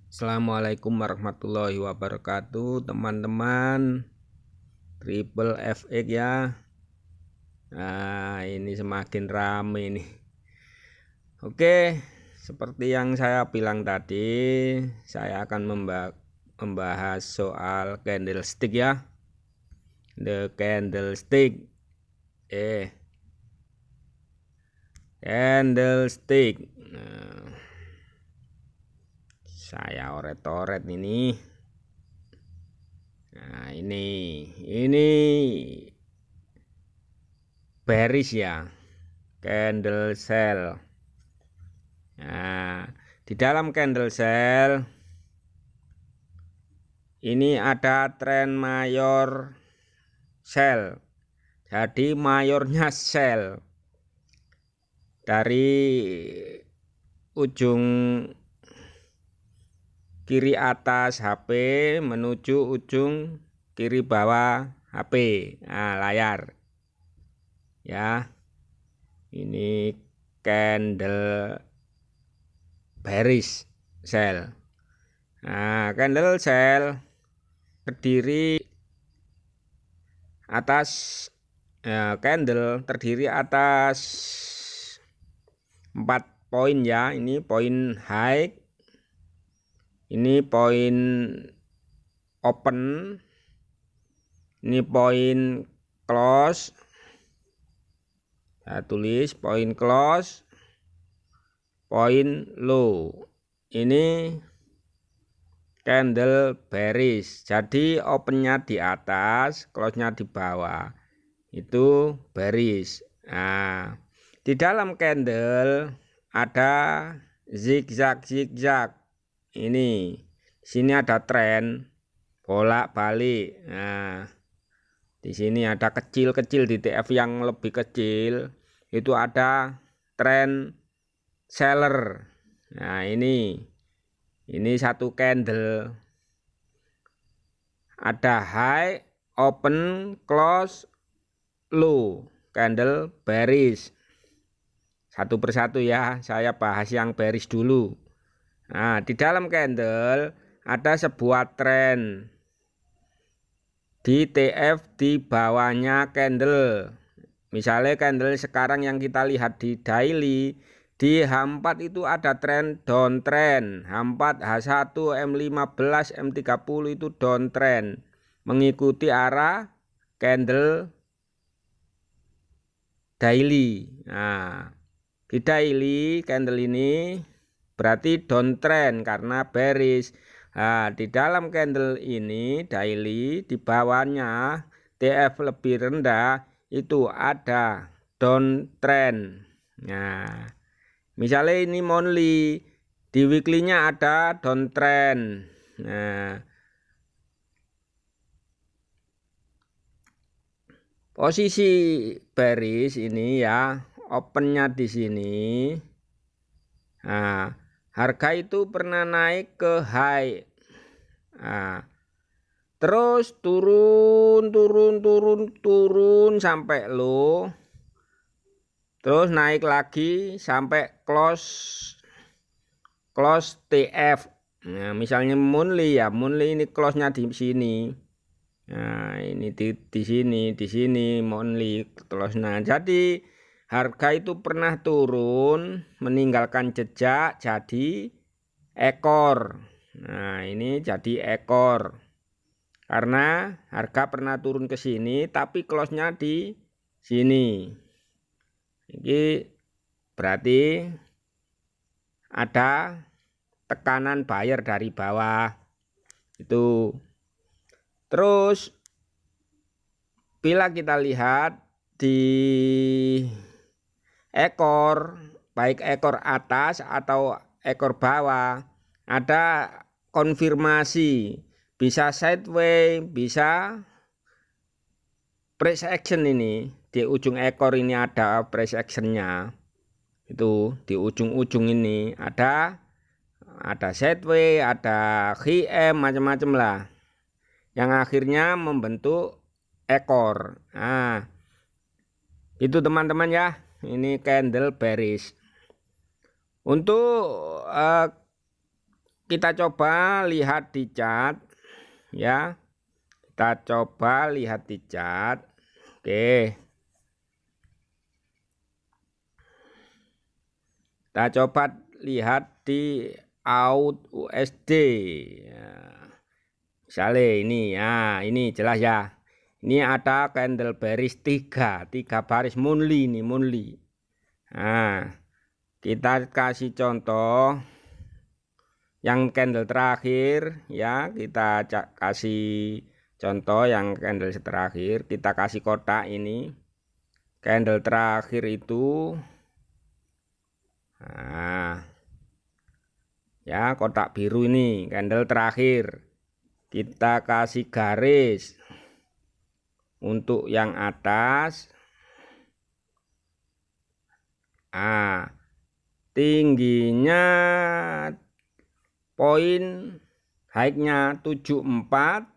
Assalamualaikum warahmatullahi wabarakatuh, teman-teman. Triple FX ya. Nah, ini semakin rame nih. Oke, seperti yang saya bilang tadi, saya akan membahas soal candlestick ya. The candlestick. Candlestick. Nah, saya oret-oret ini. Nah, ini bearish ya, candle sell. Nah, di dalam candle sell ini ada tren mayor sell. Jadi mayornya sell dari ujung kiri atas HP menuju ujung kiri bawah HP. Nah, layar ya. Ini candle bearish sell. Nah, candle sell terdiri atas candle terdiri atas 4 poin ya. Ini poin high, ini poin open, ini poin close. Saya tulis poin close, poin low. Ini candle bearish. Jadi opennya di atas, close-nya di bawah. Itu bearish. Nah, di dalam candle ada zigzag. Ini sini ada tren bolak-balik. Nah, di sini ada kecil-kecil, di TF yang lebih kecil itu ada tren seller. Nah, ini satu candle ada high, open, close, low, candle bearish. Satu persatu ya, saya bahas yang bearish dulu. Nah, di dalam candle ada sebuah tren di TF di bawahnya candle. Misalnya candle sekarang yang kita lihat di daily, di H4 itu ada tren downtrend. H4, H1, M15, M30 itu downtrend, mengikuti arah candle daily. Nah, di daily candle ini berarti downtrend karena bearish. Nah, di dalam candle ini daily di bawahnya TF lebih rendah itu ada downtrend. Nah, misalnya ini monthly, di weekly-nya ada downtrend. Nah, posisi bearish ini ya, opennya di sini. Nah, harga itu pernah naik ke high. Nah, terus turun sampai low. Terus naik lagi sampai close TF. Nah, misalnya monthly ya, monthly ini close-nya di sini. Nah, ini di sini monthly close. Nah, jadi harga itu pernah turun meninggalkan jejak jadi ekor. Nah, ini jadi ekor. Karena harga pernah turun ke sini tapi close-nya di sini. Ini berarti ada tekanan buyer dari bawah. Itu. Terus bila kita lihat di ekor, baik ekor atas atau ekor bawah, ada konfirmasi, bisa sideways, bisa price action. Ini di ujung ekor ini ada price actionnya. Itu di ujung-ujung ini ada sideways, ada HM, macam-macam lah, yang akhirnya membentuk ekor. Nah, itu teman-teman ya, ini candle bearish. Untuk kita coba lihat di cat ya. Kita coba lihat di cat. Oke. Kita coba lihat di out USD. Ya. Misalnya ini ya, ini jelas ya. Ini ada candle bearish 3 baris monthly ini, monthly. Nah, kita kasih contoh yang candle terakhir ya, kita kasih contoh yang candle terakhir, kita kasih kotak ini. Candle terakhir itu nah, ya kotak biru ini candle terakhir. Kita kasih garis untuk yang atas. Tingginya poin high-nya 74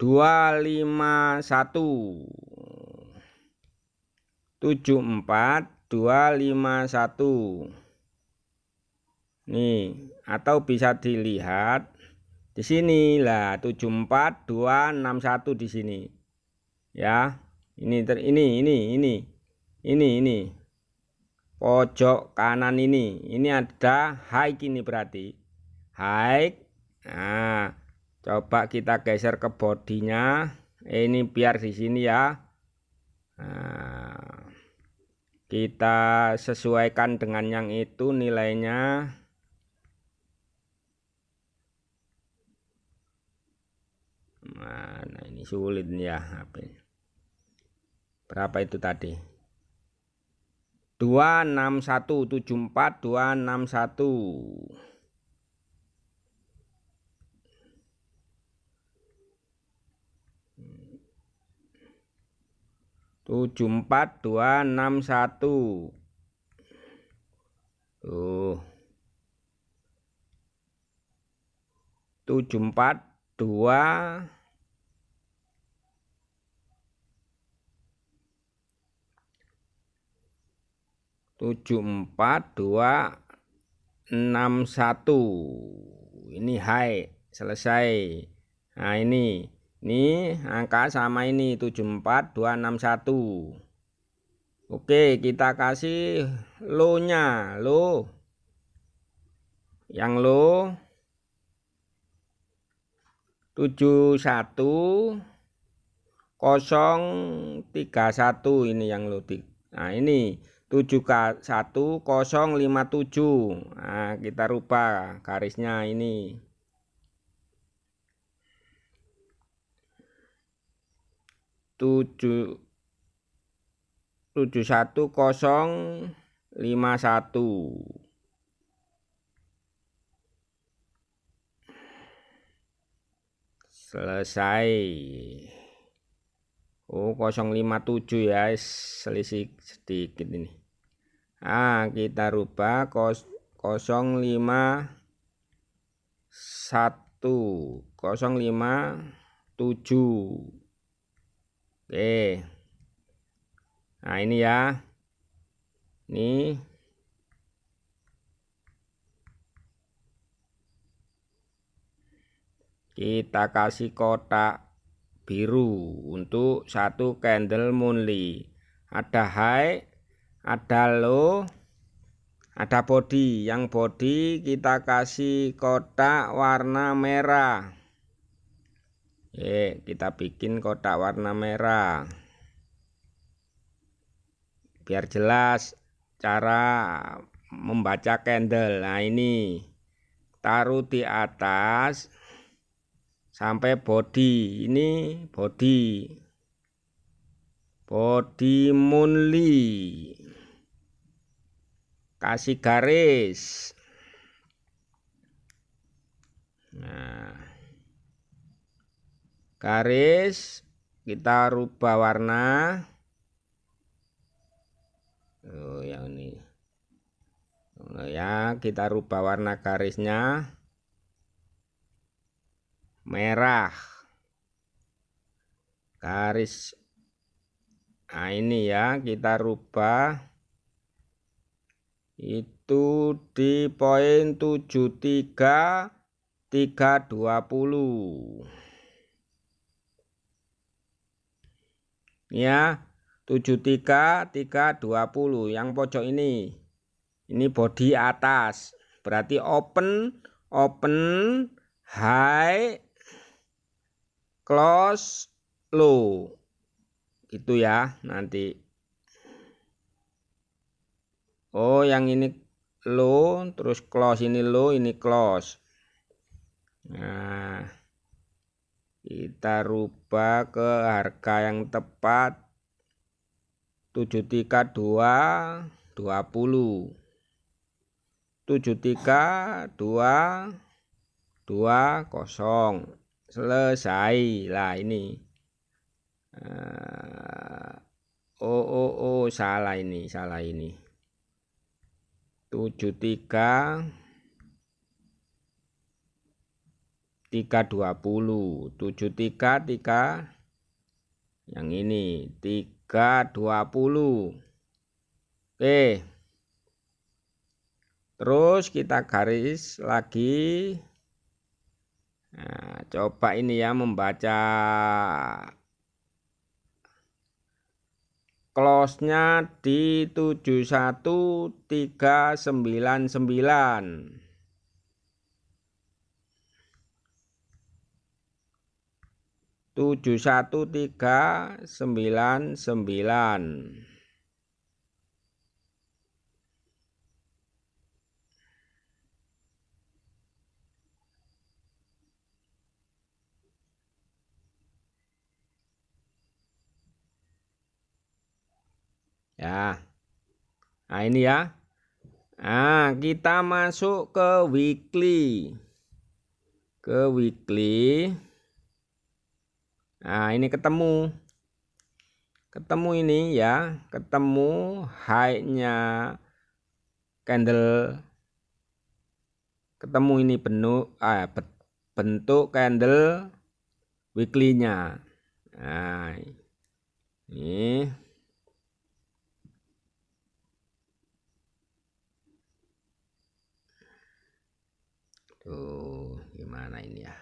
251 251 nih, atau bisa dilihat di sini lah 74261 di sini ya. Ini pojok kanan ini ada high ini, berarti high. Nah, coba kita geser ke bodinya ini biar di sini ya. Nah, kita sesuaikan dengan yang itu nilainya. Mana ini sulit ya HP. Berapa itu tadi? 26174 261 74261 tuh 742 74261 ini high selesai. Nah ini angka sama ini 74261. Oke, kita kasih low-nya, low yang low 71031 ini yang low. Nah ini 71057. Nah, kita rubah garisnya ini 71051 selesai. 057 ya, selisih sedikit ini. Kita rubah 051 057. Oke. Nah ini ya. Ini kita kasih kotak biru untuk satu candle monthly. Ada high, ada low, ada body. Yang body kita kasih kotak warna merah. Kita bikin kotak warna merah biar jelas cara membaca candle. Nah ini taruh di atas sampai body. Ini body monthly, kasih garis. Nah, garis kita rubah warna. Yang ini ya, kita rubah warna garisnya merah. Garis ini ya, kita rubah itu itu di poin 73.320 ya, 73.320 yang pojok ini body atas, berarti open high close low gitu ya nanti. Oh, yang ini low, terus close, ini low, ini close. Nah, kita rubah ke harga yang tepat 73.220. 73.220 selesai lah ini. Salah ini 73.320 yang ini 320. Oke, terus kita garis lagi. Nah, coba ini ya membaca close-nya di 71.399. 71.399. Ya. Nah, ini ya. Nah, kita masuk ke weekly. Nah, ini ketemu ini ya, ketemu high-nya candle, ketemu ini bentuk candle weekly-nya. Nah, ini tuh gimana ini ya.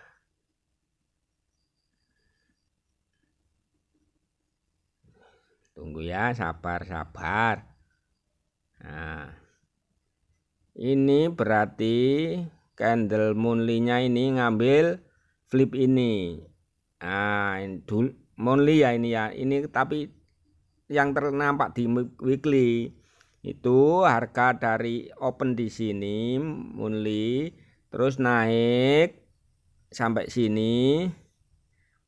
Tunggu ya, sabar. Nah, ini berarti candle monthly-nya ini ngambil flip ini. Nah, monthly ya ini ya. Ini tapi yang ternampak di weekly itu harga dari open di sini monthly, terus naik sampai sini,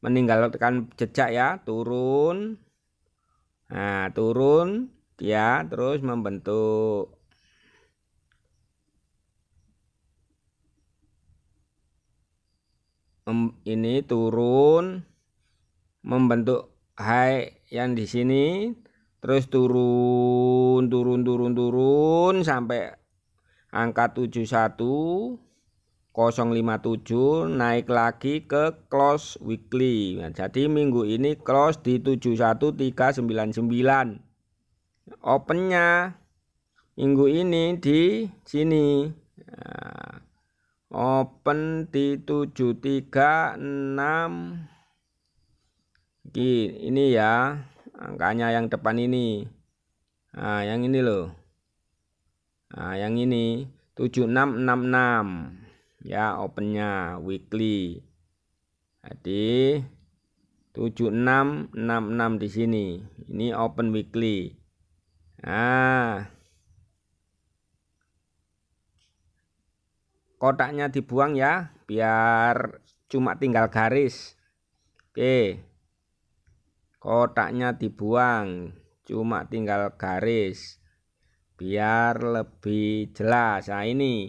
meninggalkan jejak ya, turun. Nah, turun dia terus membentuk ini, turun membentuk high yang di sini, terus turun sampai angka 71.057, naik lagi ke close weekly. Nah, jadi minggu ini close di 71.399. Opennya minggu ini di sini. Nah, open di 736. Ini ya angkanya yang depan ini. Nah, yang ini loh. Nah, yang ini 7666 ya, opennya weekly. Jadi 7666 di sini. Ini open weekly. Nah, kotaknya dibuang ya, biar cuma tinggal garis. Oke, kotaknya dibuang, cuma tinggal garis biar lebih jelas. Nah, ini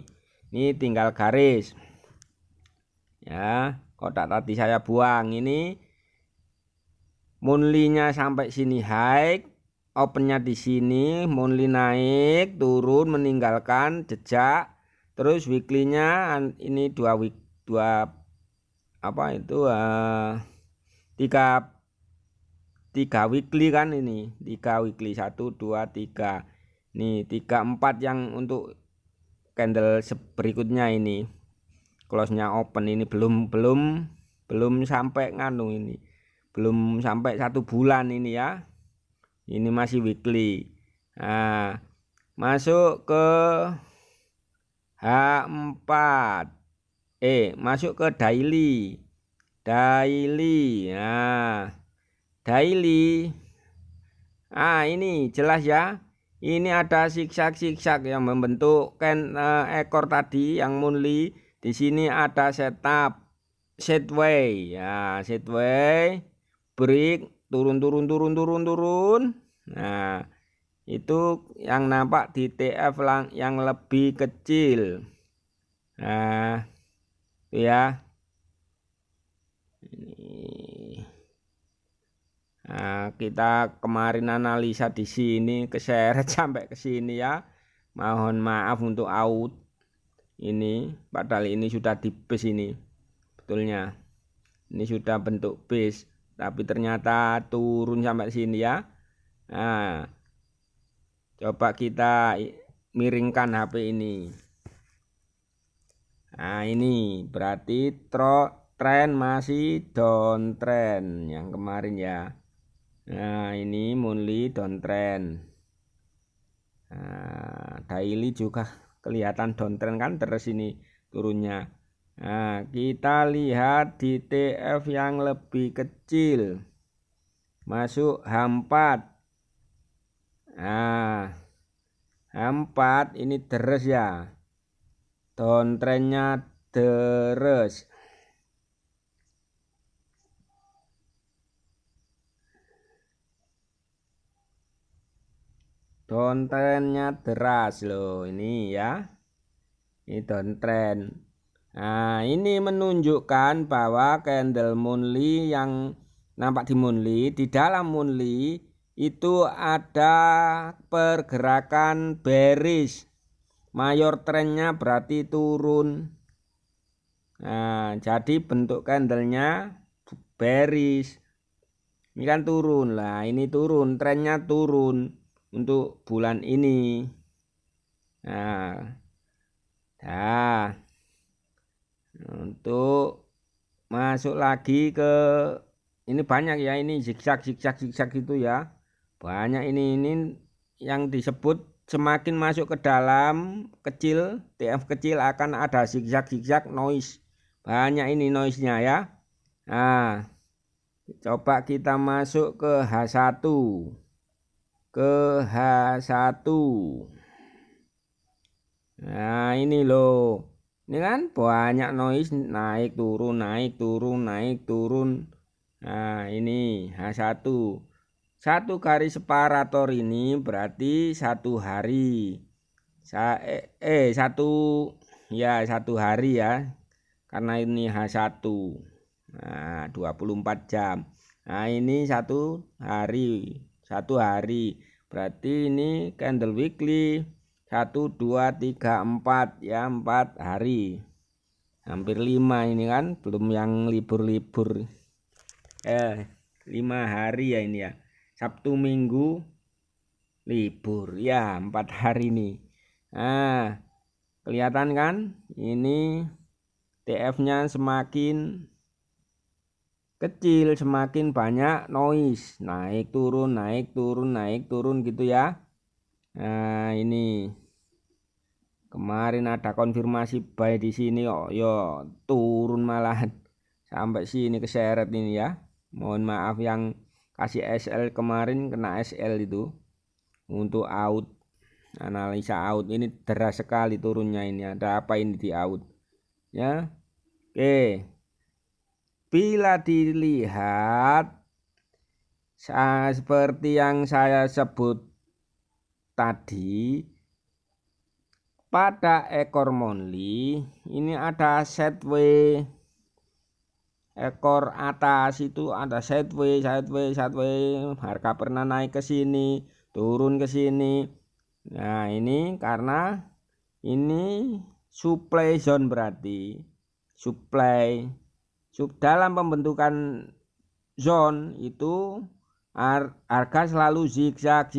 tinggal garis ya. Kotak tadi saya buang. Ini monthly-nya sampai sini high, opennya di sini, monthly naik turun meninggalkan jejak, terus weekly-nya ini tiga weekly kan, ini 3 weekly, 1 2 3. Nih 3 4 yang untuk candle berikutnya ini close-nya open ini belum sampai nganu ini. Belum sampai 1 bulan ini ya. Ini masih weekly. Nah, masuk ke H4. Masuk ke daily. Nah, daily. Ini jelas ya. Ini ada zigzag yang membentuk ekor tadi yang monthly. Di sini ada setup, sideway. Ya, sideway, break, turun. Nah, itu yang nampak di TF yang lebih kecil. Nah, itu ya. Nah, kita kemarin analisa di sini keseret sampai ke sini ya. Mohon maaf untuk out. Ini padahal ini sudah di base ini. Betulnya. Ini sudah bentuk base, tapi ternyata turun sampai sini ya. Nah, coba kita miringkan HP ini. Nah, ini berarti tren masih downtrend yang kemarin ya. Nah, ini monthly downtrend. Nah, daily juga kelihatan downtrend kan, terus ini turunnya. Nah, kita lihat di TF yang lebih kecil. Masuk H4. Nah, H4 ini deres ya. Downtrendnya deres. Downtrendnya deras loh ini ya. Ini downtrend. Nah, ini menunjukkan bahwa candle monthly yang nampak di monthly, di dalam monthly itu ada pergerakan bearish. Mayor trendnya berarti turun. Nah, jadi bentuk candlenya bearish. Ini kan turun lah, ini turun, trennya turun untuk bulan ini. Nah, untuk masuk lagi ke ini banyak ya, ini zigzag itu ya. Banyak ini yang disebut semakin masuk ke dalam kecil, TF kecil akan ada zigzag noise. Banyak ini noise-nya ya. Nah, coba kita masuk ke H1. Nah, ini loh. Ini kan banyak noise, naik turun. Nah, ini H1. 1 garis separator ini berarti 1 hari. 1 hari ya. Karena ini H1. Nah, 24 jam. Nah, ini 1 hari. 1 hari. Berarti ini candle weekly. 1, 2, 3, 4 ya, 4 hari. Hampir 5 ini kan, belum yang libur-libur. 5 hari ya ini ya. Sabtu Minggu libur ya, 4 hari nih. Nah, kelihatan kan? Ini TF-nya semakin kecil, semakin banyak noise, naik turun gitu ya. Nah, ini kemarin ada konfirmasi buy di sini yo turun malah sampai sini keseret ini ya. Mohon maaf yang kasih SL kemarin kena SL itu untuk out, analisa out ini deras sekali turunnya ini. Ada apa ini di out ya. Oke, bila dilihat seperti yang saya sebut tadi, pada ekor monthly ini ada sideway. Ekor atas itu ada sideway, harga pernah naik ke sini, turun ke sini. Nah, ini karena ini supply zone, berarti supply dalam pembentukan zone itu harga selalu zigzag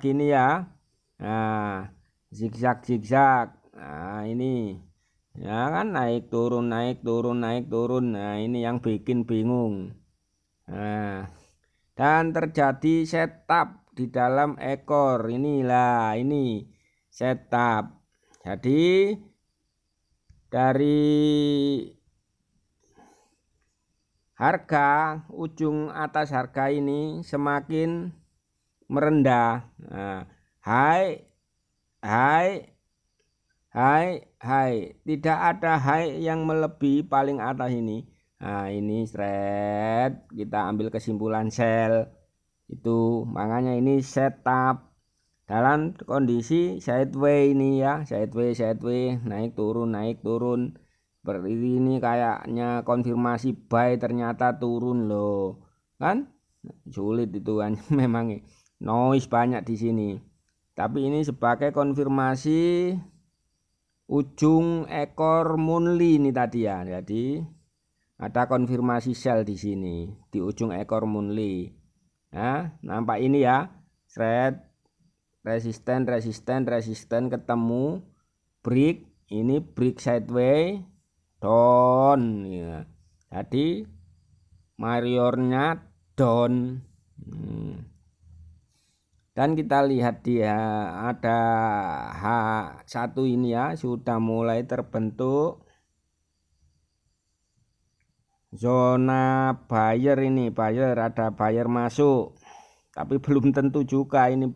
ini ya. Nah, zigzag Nah, ini ya kan naik turun naik turun naik turun. Nah, ini yang bikin bingung. Nah, dan terjadi setup di dalam ekor. Inilah ini setup. Jadi dari harga ujung atas harga ini semakin merendah. Nah, high high high, tidak ada high yang melebihi paling atas ini. Nah, ini thread kita ambil kesimpulan sell itu, makanya ini setup dalam kondisi sideway ini ya, sideway naik turun seperti ini. Kayaknya konfirmasi buy ternyata turun loh kan, sulit itu kan. Memang noise banyak di sini, tapi ini sebagai konfirmasi ujung ekor Moonly ini tadi ya. Jadi ada konfirmasi sell di sini di ujung ekor Moonly. Nah, nampak ini ya, thread resisten ketemu break, ini break sideway down ya. Jadi majornya down. Dan kita lihat dia ada H1 ini ya, sudah mulai terbentuk zona buyer ini. Buyer, ada buyer masuk, tapi belum tentu juga ini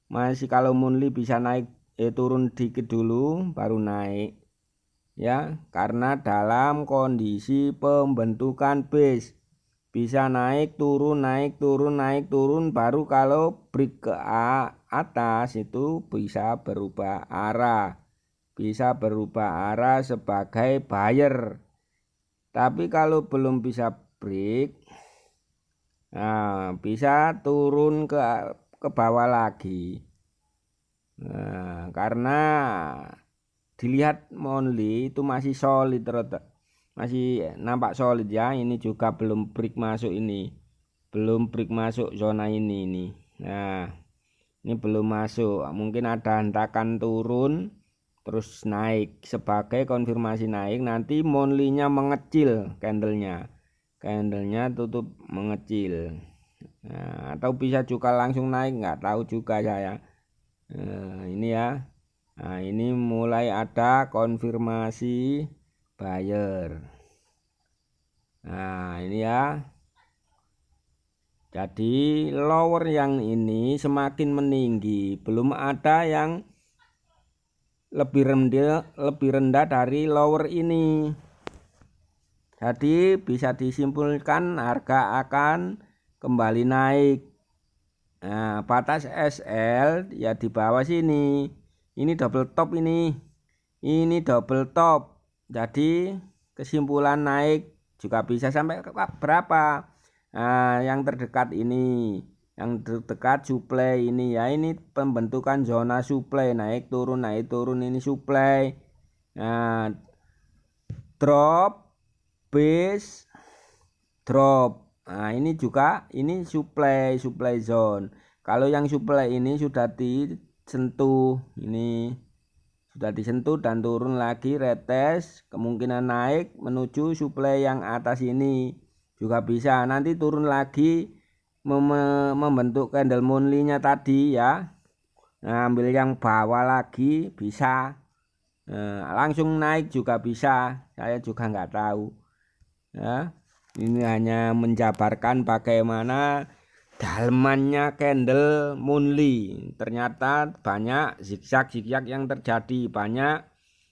masih. Kalau Moonly bisa naik turun dikit dulu baru naik ya, karena dalam kondisi pembentukan base bisa naik turun baru kalau break ke atas itu bisa berubah arah sebagai buyer. Tapi kalau belum bisa break, nah, bisa turun ke bawah lagi. Nah, karena dilihat Moonly itu masih solid, masih nampak solid ya. Ini juga belum break masuk, ini belum break masuk zona ini. Nah, ini belum masuk, mungkin ada hentakan turun terus naik sebagai konfirmasi naik. Nanti Moonly-nya mengecil, candlenya tutup mengecil. Nah, atau bisa juga langsung naik, nggak tahu juga saya. Ini ya. Nah, ini mulai ada konfirmasi buyer. Nah, ini ya. Jadi lower yang ini semakin meninggi, belum ada yang lebih rendah dari lower ini. Jadi bisa disimpulkan harga akan kembali naik. Nah, batas SL ya di bawah sini. Ini double top ini. Ini double top. Jadi kesimpulan naik juga bisa sampai berapa? Nah, yang terdekat ini, yang terdekat supply ini ya, ini pembentukan zona supply, naik turun ini supply. Nah, drop base drop. Nah, ini juga ini supply zone. Kalau yang supply ini sudah disentuh, ini sudah disentuh dan turun lagi retest, kemungkinan naik menuju supply yang atas ini juga bisa. Nanti turun lagi membentuk candle Moonly-nya tadi ya. Nah, ambil yang bawah lagi bisa. Langsung naik juga bisa, saya juga nggak tahu ya. Ini hanya menjabarkan bagaimana dalemannya candle Moonly. Ternyata banyak zigzag yang terjadi, banyak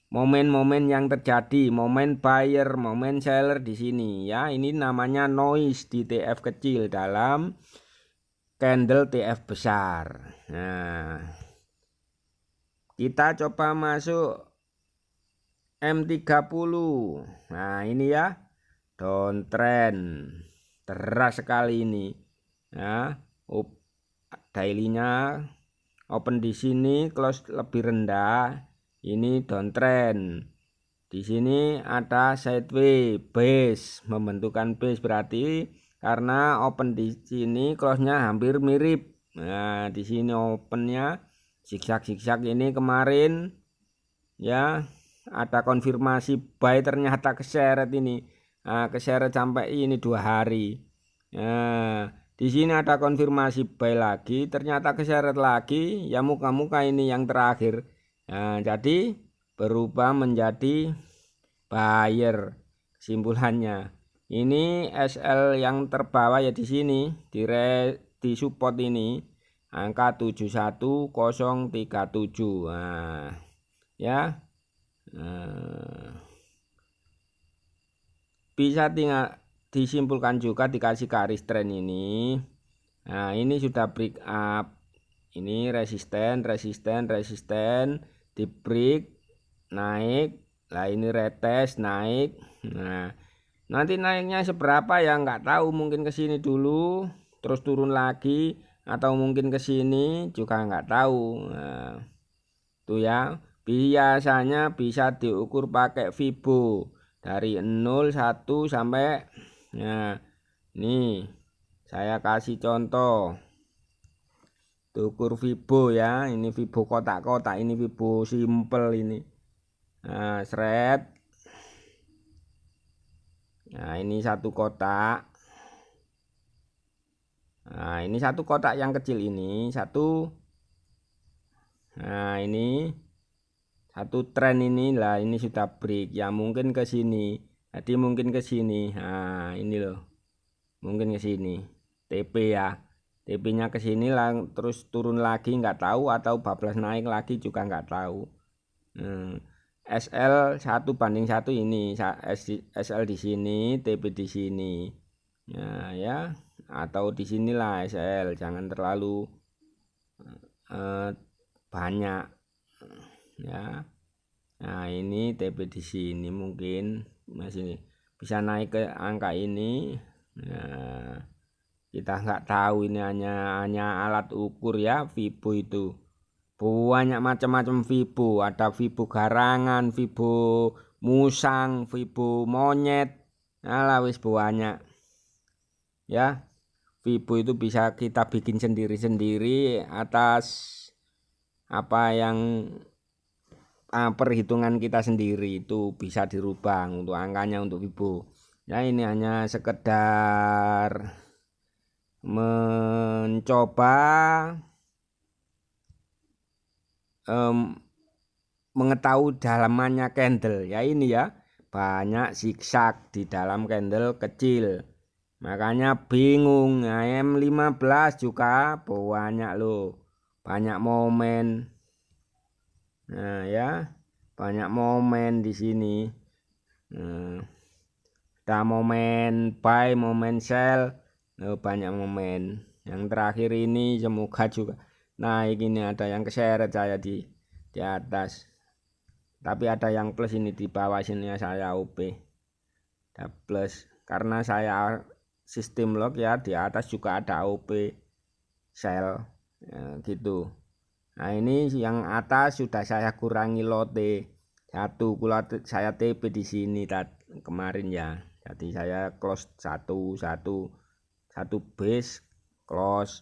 momen-momen yang terjadi, momen buyer, momen seller di sini ya. Ini namanya noise di TF kecil dalam candle TF besar. Nah, kita coba masuk M30. Nah, ini ya, downtrend deras sekali ini ya. Daily-nya open di sini, close lebih rendah. Ini downtrend. Di sini ada sideway base, membentukan base, berarti karena open di sini close-nya hampir mirip. Nah, di sini opennya zigzag ini kemarin ya. Ada konfirmasi buy, ternyata keseret ini. Nah, keseret sampai ini 2 hari. Nah, di sini ada konfirmasi buy lagi, ternyata keseret lagi. Ya muka-muka ini yang terakhir. Nah, jadi berubah menjadi buyer. Kesimpulannya, ini SL yang terbawah ya di sini, di support ini angka 71037. Nah, ya. Bisa tinggal disimpulkan juga dikasih garis tren ini. Nah, ini sudah break up. Ini resisten, di break naik. Nah, ini retest naik. Nah, nanti naiknya seberapa ya nggak tahu, mungkin ke sini dulu terus turun lagi, atau mungkin ke sini juga nggak tahu. Nah, tuh ya. Biasanya bisa diukur pakai Fibo dari 0, 1 sampai, nah, nih saya kasih contoh. Ukur Fibo ya. Ini Fibo kotak-kotak, ini Fibo simple ini. Nah, seret. Nah, ini satu kotak. Nah, ini satu kotak yang kecil ini, satu. Nah, ini satu tren ini lah, ini sudah break ya, mungkin ke sini. Jadi mungkin ke sini. Nah, ini loh. Mungkin ke sini. TP ya. TP-nya ke sini lah, terus turun lagi nggak tahu, atau bablas naik lagi juga nggak tahu. SL 1:1 ini, SL di sini, TP di sini. Nah, ya, atau di sinilah SL, jangan terlalu banyak ya. Nah, ini TP di sini mungkin masih bisa naik ke angka ini. Nah, kita nggak tahu, ini hanya alat ukur ya. Fibo itu banyak macam-macam Fibo, ada Fibo garangan, Fibo musang, Fibo monyet. Alah, wis banyak ya. Fibo itu bisa kita bikin sendiri-sendiri atas apa yang perhitungan kita sendiri, itu bisa dirubah untuk angkanya untuk Fibo. Ya, ini hanya sekedar mencoba mengetahui dalamannya candle ya. Ini ya, banyak zigzag di dalam candle kecil, makanya bingung. Nah, M15 juga banyak loh, banyak momen. Nah, ya, banyak momen di sini. Ada momen buy, momen sell, banyak momen. Yang terakhir ini semoga juga naik. Ini ada yang keseret saya di atas, tapi ada yang plus ini di bawah sini ya. Saya OP ada plus karena saya sistem lock ya. Di atas juga ada OP sell ya, gitu. Nah, ini yang atas sudah saya kurangi lote 1, saya TP di sini kemarin ya. Jadi saya close 1 base close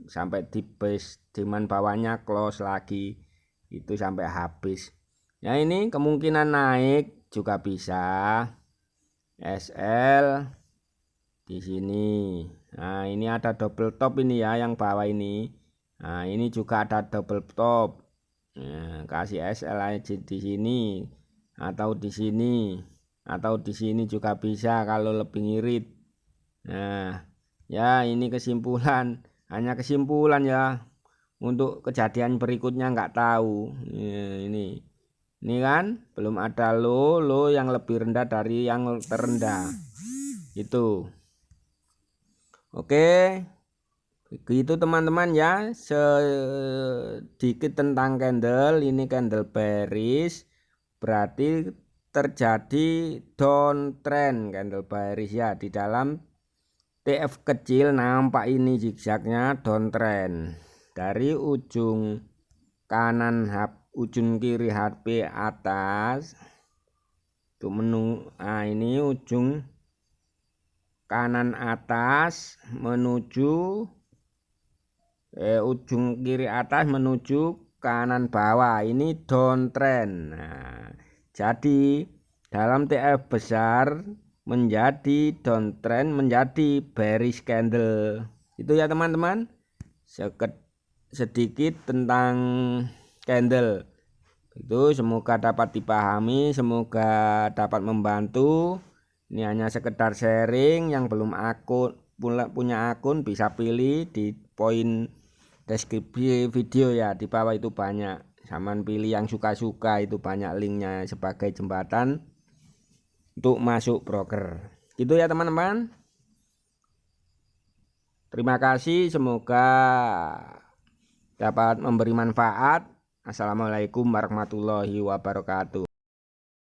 sampai di base, demand bawahnya close lagi, itu sampai habis. Ya, ini kemungkinan naik juga bisa. SL di sini. Nah, ini ada double top ini ya, yang bawah ini. Nah, ini juga ada double top. Nah, kasih SL aja di sini, atau di sini, atau di sini juga bisa kalau lebih ngirit. Nah, ya, ini kesimpulan, hanya kesimpulan ya. Untuk kejadian berikutnya nggak tahu. Ya, ini kan belum ada low yang lebih rendah dari yang terendah itu. Oke. Begitu teman-teman ya, sedikit tentang candle. Ini candle bearish, berarti terjadi downtrend candle bearish ya. Di dalam TF kecil nampak ini zigzagnya downtrend dari ujung kanan ujung kiri HP atas itu menu. Nah, ini ujung kanan atas menuju ujung kiri atas menuju kanan bawah, ini downtrend. Nah, jadi dalam TF besar menjadi downtrend, menjadi bearish candle. Itu ya teman-teman, sedikit tentang candle itu, semoga dapat dipahami, semoga dapat membantu. Ini hanya sekedar sharing. Yang belum punya akun bisa pilih di poin deskripsi video ya, di bawah itu banyak. Saman pilih yang suka-suka, itu banyak linknya sebagai jembatan untuk masuk broker. Gitu ya teman-teman. Terima kasih, semoga dapat memberi manfaat. Assalamualaikum warahmatullahi wabarakatuh.